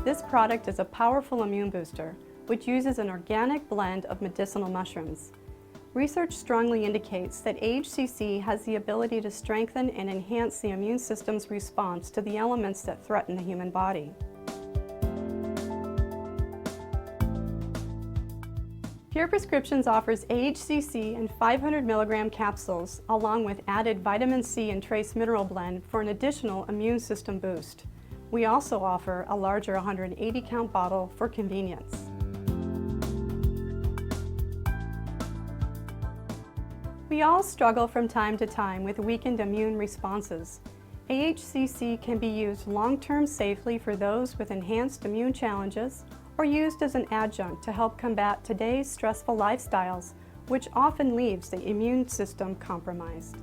This product is a powerful immune booster, which uses an organic blend of medicinal mushrooms. Research strongly indicates that AHCC has the ability to strengthen and enhance the immune system's response to the elements that threaten the human body. Pure Prescriptions offers AHCC in 500 mg capsules along with added vitamin C and trace mineral blend for an additional immune system boost. We also offer a larger 180 count bottle for convenience. We all struggle from time to time with weakened immune responses. AHCC can be used long-term safely for those with enhanced immune challenges or used as an adjunct to help combat today's stressful lifestyles, which often leaves the immune system compromised.